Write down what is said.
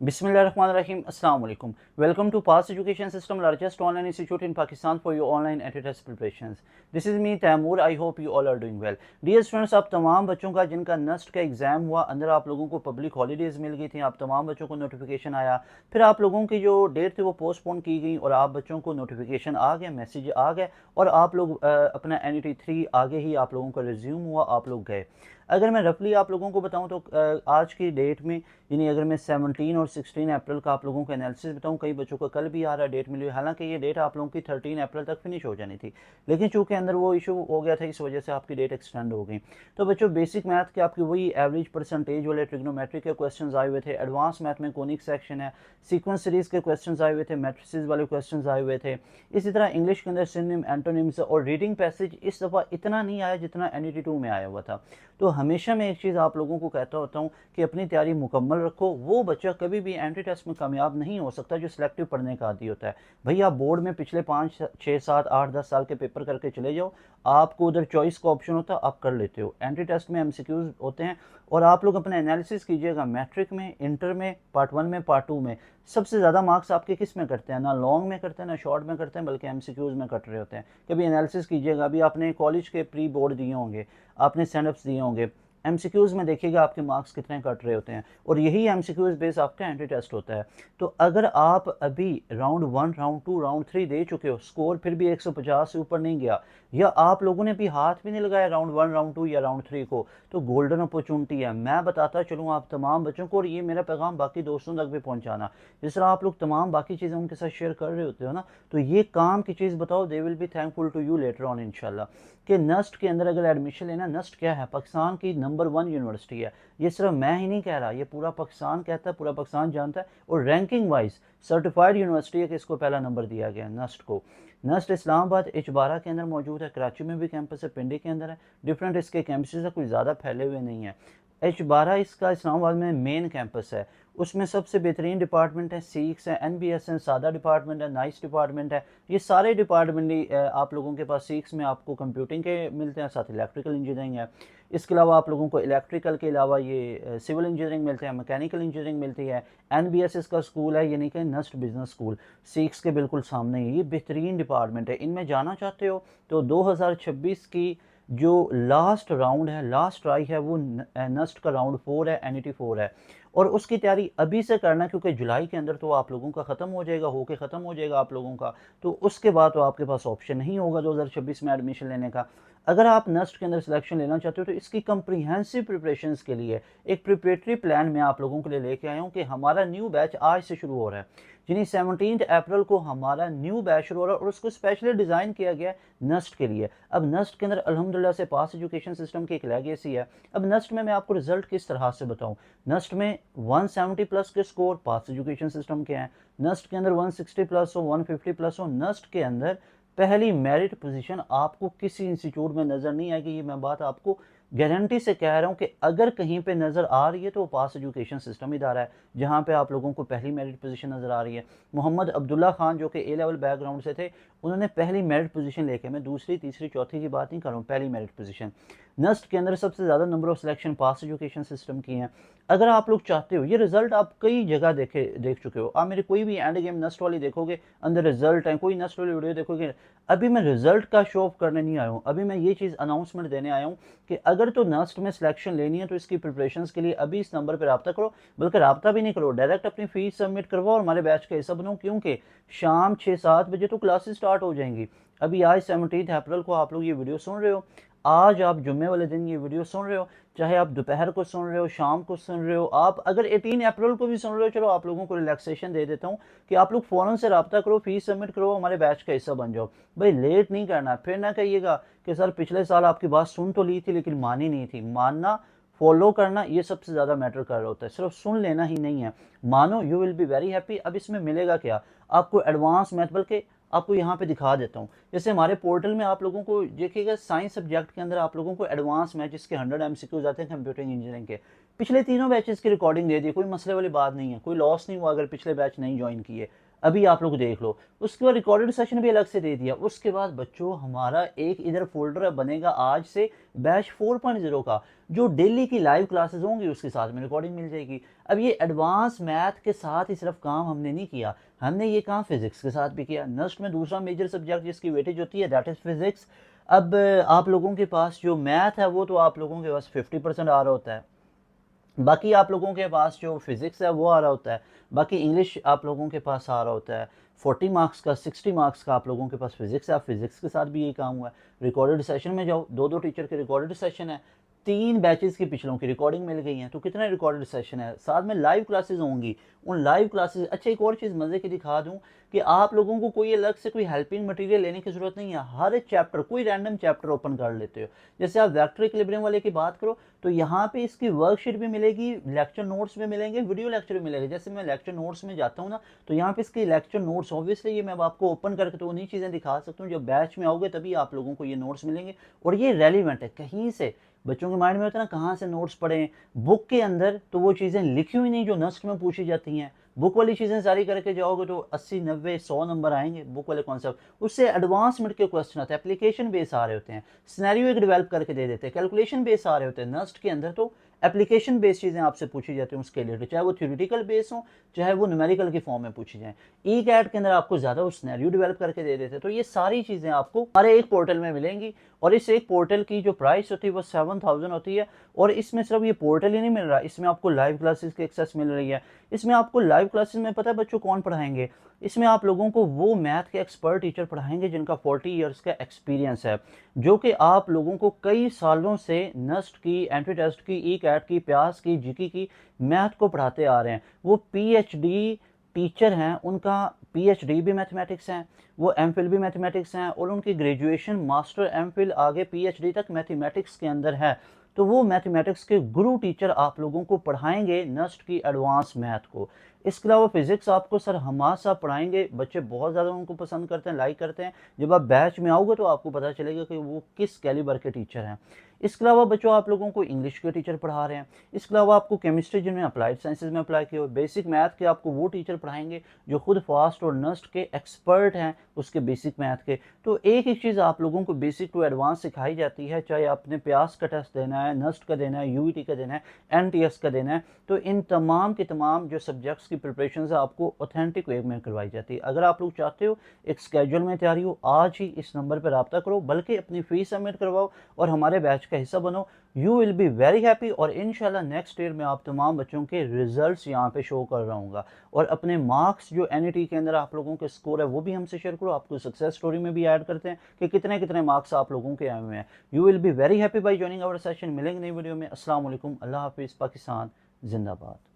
Bismillahirrahmanirrahim. Assalamu alaikum. Welcome to Past Education System, largest online institute in Pakistan for your online test preparations. This is me Taimur. I hope you all are doing well. Dear students, आप तमाम बच्चों का जिनका Nernst का exam हुआ, अंदर आप लोगों को पब्लिक हॉलीडेज मिल गई थी, आप तमाम बच्चों को नोटिफिकेशन आया, फिर आप लोगों की जो डेट थी वो पोस्टपोन की गई और आप बच्चों को नोटिफिकेशन आ गया, मैसेज आ गया और आप लोग अपना NET 3 आगे ही आप लोगों का रिज्यूम हुआ, आप लोग गए। अगर मैं रफली आप लोगों को बताऊं तो आज की डेट में यानी अगर मैं 17 और 16 अप्रैल का आप लोगों का एनालिसिस बताऊं, कई बच्चों को कल भी आ रहा है डेट मिली, हालांकि ये डेट आप लोगों की 13 अप्रैल तक फिनिश हो जानी थी, लेकिन चूंकि अंदर वो इशू हो गया था, इस वजह से आपकी डेट एक्सटेंड हो गई। तो बच्चों बेसिक मैथ के आपकी वही एवरेज परसेंटेज वाले ट्रिग्नोमेट्रिक के क्वेश्चन आए हुए थे, एडवांस मैथ में कोनिक सेक्शन है, सीक्वेंस सीरीज के क्वेश्चन आए हुए थे, मैट्रिसेस वाले क्वेश्चन आए हुए थे। इसी तरह इंग्लिश के अंदर सिनोनिम, एंटोनिम्स और रीडिंग पैसेज इस दफ़ा इतना नहीं आया जितना NET 2 में आया हुआ था। तो हमेशा मैं एक चीज़ आप लोगों को कहता होता हूँ कि अपनी तैयारी मुकम्मल रखो। वो बच्चा कभी भी एंट्री टेस्ट में कामयाब नहीं हो सकता जो सिलेक्टिव पढ़ने का आदी होता है। भैया आप बोर्ड में पिछले 5, 6, 7, 8, 10 साल के पेपर करके चले जाओ, आपको उधर चॉइस का ऑप्शन होता है, आप कर लेते हो। एंट्री टेस्ट में MCQs होते हैं और आप लोग अपना एनालिसिस कीजिएगा। मैट्रिक में, इंटर में, पार्ट 1 में, पार्ट 2 में सबसे ज़्यादा मार्क्स आपके किस में करते हैं? ना लॉन्ग में करते हैं ना शॉर्ट में करते हैं, बल्कि MCQs में कट रहे होते हैं। कभी एनालिसिस कीजिएगा, अभी आपने कॉलेज के प्री बोर्ड दिए होंगे, आपने स्टैंडअप्स दिए होंगे, MCQs में देखिएगा आपके मार्क्स कितने कट रहे होते हैं और यही MCQs बेस आपका एंट्री टेस्ट होता है। तो अगर आप अभी राउंड 1, राउंड 2, राउंड 3 दे चुके हो, स्कोर फिर भी 150 से ऊपर नहीं गया, या आप लोगों ने भी हाथ भी नहीं लगाया राउंड 1, राउंड 2 या राउंड 3 को, तो गोल्डन अपॉर्चुनिटी है। मैं बताता चलूँ आप तमाम बच्चों को, और ये मेरा पैगाम बाकी दोस्तों तक भी पहुँचाना, जिस तरह आप लोग तमाम बाकी चीज़ें उनके साथ शेयर कर रहे होते हो ना, तो ये काम की चीज़ बताओ, they will be thankful to you later on इंशाल्लाह। कि नस्ट के अंदर अगर एडमिशन लेना, नस्ट क्या है? पाकिस्तान की नंबर 1 यूनिवर्सिटी है। ये सिर्फ मैं ही नहीं कह रहा, ये पूरा पाकिस्तान कहता है, पूरा पाकिस्तान जानता है, और रैंकिंग वाइज सर्टिफाइड यूनिवर्सिटी है कि इसको पहला नंबर दिया गया है नस्ट को। नस्ट इस्लामाबाद H12 के अंदर मौजूद है, कराची में भी कैंपस है, पिंडी के अंदर है, डिफरेंट इसके कैंपसेस है, कोई ज़्यादा फैले हुए नहीं है। H12 इसका इस्लामाबाद में मेन कैंपस है, उसमें सबसे बेहतरीन डिपार्टमेंट है, सीक्स है, NBS है, सादा डिपार्टमेंट है, नाइस डिपार्टमेंट है, ये सारे डिपार्टमेंट आप लोगों के पास। सीक्स में आपको कंप्यूटिंग के मिलते हैं, साथ इलेक्ट्रिकल इंजीनियरिंग है। इसके अलावा आप लोगों को इलेक्ट्रिकल के अलावा ये सिविल इंजीनियरिंग मिलते हैं, मैकेनिकल इंजीनियरिंग मिलती है। NBS इसका स्कूल है, यानी कि नस्ट बिजनेस स्कूल, सीक्स के बिल्कुल सामने ही। ये बेहतरीन डिपार्टमेंट है, इनमें जाना चाहते हो तो 2026 की जो लास्ट राउंड है, लास्ट ट्राई है, वो नस्ट का राउंड 4 है, NET 4 है, और उसकी तैयारी अभी से करना, क्योंकि जुलाई के अंदर तो आप लोगों का ख़त्म हो जाएगा, होके ख़त्म हो जाएगा आप लोगों का, तो उसके बाद तो आपके पास ऑप्शन नहीं होगा 2026 में एडमिशन लेने का। अगर आप नस्ट के अंदर सिलेक्शन लेना चाहते हो तो इसकी कंप्रीहेंसिव प्रिपरेशंस के लिए एक प्रिपरेटरी प्लान मैं आप लोगों के लिए लेके आया हूँ कि हमारा न्यू बैच आज से शुरू हो रहा है, यानी 17 अप्रैल को हमारा न्यू बैच शुरू हो रहा है, और उसको स्पेशली डिज़ाइन किया गया है नस्ट के लिए। अब नस्ट के अंदर अल्हम्दुलिल्लाह से पास एजुकेशन सिस्टम की एक लेगेसी है। अब नस्ट में मैं आपको रिजल्ट किस तरह से बताऊं, नस्ट में 170 प्लस के स्कोर पास एजुकेशन सिस्टम के हैं, नस्ट के अंदर 160 प्लस हो, 150 प्लस हो, नस्ट के अंदर पहली मेरिट पोजीशन आपको किसी इंस्टीट्यूट में नज़र नहीं आएगी। ये मैं बात आपको गारंटी से कह रहा हूँ कि अगर कहीं पे नज़र आ रही है तो पास एजुकेशन सिस्टम इदारा है जहाँ पे आप लोगों को पहली मेरिट पोजीशन नज़र आ रही है। मोहम्मद अब्दुल्ला खान जो कि A लेवल बैकग्राउंड से थे, उन्होंने पहली मेरिट पोजीशन लेके, मैं दूसरी, तीसरी, चौथी की बात नहीं कर रहा हूँ, पहली मेरिट पोजीशन। नस्ट के अंदर सबसे ज़्यादा number of selection pass education system की हैं। अगर आप लोग चाहते हो, ये रिजल्ट आप कई जगह देख चुके हो, आप मेरी कोई भी एंड गेम नस्ट वाली देखोगे, अंदर रिजल्ट है, कोई नस्ट वाली वीडियो देखोगे। अभी मैं रिजल्ट का शो ऑफ करने नहीं आया हूँ, अभी मैं ये चीज़ अनाउंसमेंट देने आया हूँ कि अगर तो नस्ट में सिलेक्शन लेनी है तो इसकी प्रिपरेशंस के लिए अभी इस नंबर पर रब्ता करो, बल्कि रब्ता भी नहीं करो, डायरेक्ट अपनी फीस सबमिट करवाओ और हमारे बैच का हिस्सा बनो, क्योंकि शाम 6-7 बजे तो क्लासेस स्टार्ट हो जाएंगी। अभी आज 17 अप्रैल को आप लोग ये वीडियो सुन रहे हो, आज आप जुम्मे वाले दिन ये वीडियो सुन रहे हो, चाहे आप दोपहर को सुन रहे हो, शाम को सुन रहे हो, आप अगर 18 अप्रैल को भी सुन रहे हो, चलो आप लोगों को रिलैक्सेशन दे देता हूँ कि आप लोग फ़ौरन से रब्ता करो, फीस सबमिट करो, हमारे बैच का हिस्सा बन जाओ। भाई लेट नहीं करना, फिर ना कहिएगा कि सर पिछले साल आपकी बात सुन तो ली थी लेकिन मानी नहीं थी। मानना, फॉलो करना, ये सबसे ज़्यादा मैटर कर रहा होता है, सिर्फ सुन लेना ही नहीं है। मानो, you will be very happy. अब इसमें मिलेगा क्या आपको? एडवांस मैथ, बल्कि आपको यहाँ पे दिखा देता हूँ, जैसे हमारे पोर्टल में आप लोगों को देखिएगा, साइंस सब्जेक्ट के अंदर आप लोगों को एडवांस मैथ जिसके 100 MCQs आते हैं कंप्यूटिंग इंजीनियरिंग के, पिछले तीनों बैचेस की रिकॉर्डिंग दे दी, कोई मसले वाली बात नहीं है, कोई लॉस नहीं हुआ अगर पिछले बैच नहीं ज्वाइन किए। अभी आप लोग देख लो। उसके बाद रिकॉर्डेड सेशन भी अलग से दे दिया। उसके बाद बच्चों हमारा एक इधर फोल्डर बनेगा आज से बैच 4.0 का, जो डेली की लाइव क्लासेस होंगी उसके साथ में रिकॉर्डिंग मिल जाएगी। अब ये एडवांस मैथ के साथ ही सिर्फ काम हमने नहीं किया, हमने ये काम फिजिक्स के साथ भी किया। नस्ट में दूसरा मेजर सब्जेक्ट जिसकी वेटेज होती है दैट इज़ फिजिक्स। अब आप लोगों के पास जो मैथ है वो तो आप लोगों के पास 50% आ रहा होता है, बाकी आप लोगों के पास जो फिज़िक्स है वो आ रहा होता है, बाकी इंग्लिश आप लोगों के पास आ रहा होता है। 40 मार्क्स का 60 मार्क्स का आप लोगों के पास फिज़िक्स है, आप फिज़िक्स के साथ भी यही काम हुआ है। रिकॉर्डेड सेशन में जाओ, दो टीचर के रिकॉर्डेड सेशन है, 3 बैचेस की पिछलों की रिकॉर्डिंग मिल गई है, तो कितना रिकॉर्डेड सेशन है, साथ में लाइव क्लासेस होंगी। उन लाइव क्लासेस, अच्छा एक और चीज़ मज़े की दिखा दूँ कि आप लोगों को कोई अलग से कोई हेल्पिंग मटेरियल लेने की ज़रूरत नहीं है। हर एक चैप्टर, कोई रैंडम चैप्टर ओपन कर लेते हो। जैसे आप वेक्टर इक्विलिब्रियम वाले की बात करो तो यहाँ पे इसकी वर्कशीट भी मिलेगी, लेक्चर नोट्स भी मिलेंगे, वीडियो लेक्चर भी मिलेगा। जैसे मैं लेक्चर नोट्स में जाता हूँ ना, तो यहाँ पे इसके लेक्चर नोट्स ऑब्वियसली ये मैं आपको ओपन करके तो उन्हीं चीज़ें दिखा सकता हूँ। जब बैच में आओगे तभी आप लोगों को ये नोट्स मिलेंगे और ये रेलिवेंट है। कहीं से बच्चों के माइंड में होता है ना कहाँ से नोट्स पढ़ें, बुक के अंदर तो वो चीज़ें लिखी हुई नहीं जो नस्ट में पूछी जाती हैं। बुक वाली चीज़ें सारी करके जाओगे तो 80 90 100 नंबर आएंगे बुक वाले कॉन्सेप्ट। उससे एडवांसमेंट के क्वेश्चन आते हैं, एप्लीकेशन बेस आ रहे होते हैं, सिनेरियो एक डेवलप करके दे देते हैं, कैलकुलेशन बेस आ रहे होते हैं। नस्ट के अंदर तो एप्लीकेशन बेस चीज़ें आपसे पूछी जाती हैं उसके रिलेटेड, चाहे वो थ्योरेटिकल बेस हो चाहे वो न्यूमेरिकल की फॉर्म में पूछी जाए। ई कैट के अंदर आपको ज़्यादा वो सिनेरियो डेवलप करके दे देते हैं। तो ये सारी चीज़ें आपको हमारे एक पोर्टल में मिलेंगी और इस एक पोर्टल की जो प्राइस होती है वो 7000 होती है। और इसमें सिर्फ ये पोर्टल ही नहीं मिल रहा, इसमें आपको लाइव क्लासेस की एक्सेस मिल रही है। इसमें आपको लाइव क्लासेस में पता है बच्चों कौन पढ़ाएंगे, इसमें आप लोगों को वो मैथ के एक्सपर्ट टीचर पढ़ाएंगे जिनका 40 ईयर्स का एक्सपीरियंस है, जो कि आप लोगों को कई सालों से नस्ट की, एंट्री टेस्ट की, ई कैट की, प्यास की, जीके की मैथ को पढ़ाते आ रहे हैं। वो पीएचडी टीचर हैं, उनका पीएचडी भी मैथमेटिक्स हैं, वो एमफिल भी मैथमेटिक्स हैं और उनकी ग्रेजुएशन मास्टर एमफिल आगे पीएचडी तक मैथमेटिक्स के अंदर है। तो वो मैथमेटिक्स के गुरु टीचर आप लोगों को पढ़ाएंगे नस्ट की एडवांस मैथ को। इसके अलावा फिजिक्स आपको सर हमाद साहब पढ़ाएंगे, बच्चे बहुत ज़्यादा उनको पसंद करते हैं, लाइक करते हैं। जब आप बैच में आओगे तो आपको पता चलेगा कि वो किस कैलिबर के टीचर हैं। इसके अलावा बच्चों आप लोगों को इंग्लिश के टीचर पढ़ा रहे हैं। इसके अलावा आपको केमिस्ट्री जिनमें अप्लाइड साइंसेज में अप्लाई किया, बेसिक मैथ के आपको वो टीचर पढ़ाएंगे जो खुद फास्ट और नस्ट के एक्सपर्ट हैं उसके बेसिक मैथ के। तो एक एक चीज़ आप लोगों को बेसिक टू एडवांस सिखाई जाती है, चाहे आपने प्यास का टेस्ट देना है, नस्ट का देना है, यूईटी का देना है, एनटीएस का देना है, तो इन तमाम के तमाम जो सब्जेक्ट्स की प्रिपरेशन है आपको ऑथेंटिक वे में करवाई जाती है। अगर आप लोग चाहते हो एक स्केड्यूल में तैयारी हो, आज ही इस नंबर पर रब्ता करो, बल्कि अपनी फीस सबमिट करवाओ और हमारे बैच का हिस्सा बनो। You will be very happy और इंशाल्लाह नेक्स्ट ईयर में आप तमाम बच्चों के रिजल्ट्स यहाँ पे शो कर रहा हूँ। और अपने मार्क्स जो एनईटी के अंदर आप लोगों के स्कोर है वो भी हमसे शेयर करो। आपको सक्सेस स्टोरी में भी ऐड करते हैं कि कितने कितने मार्क्स आप लोगों के आए हुए हैं। You will be very happy by joining our session. मिलेंगे नई वीडियो में। अस्सलाम वालेकुम, अल्लाह हाफिज़, पाकिस्तान जिंदाबाद।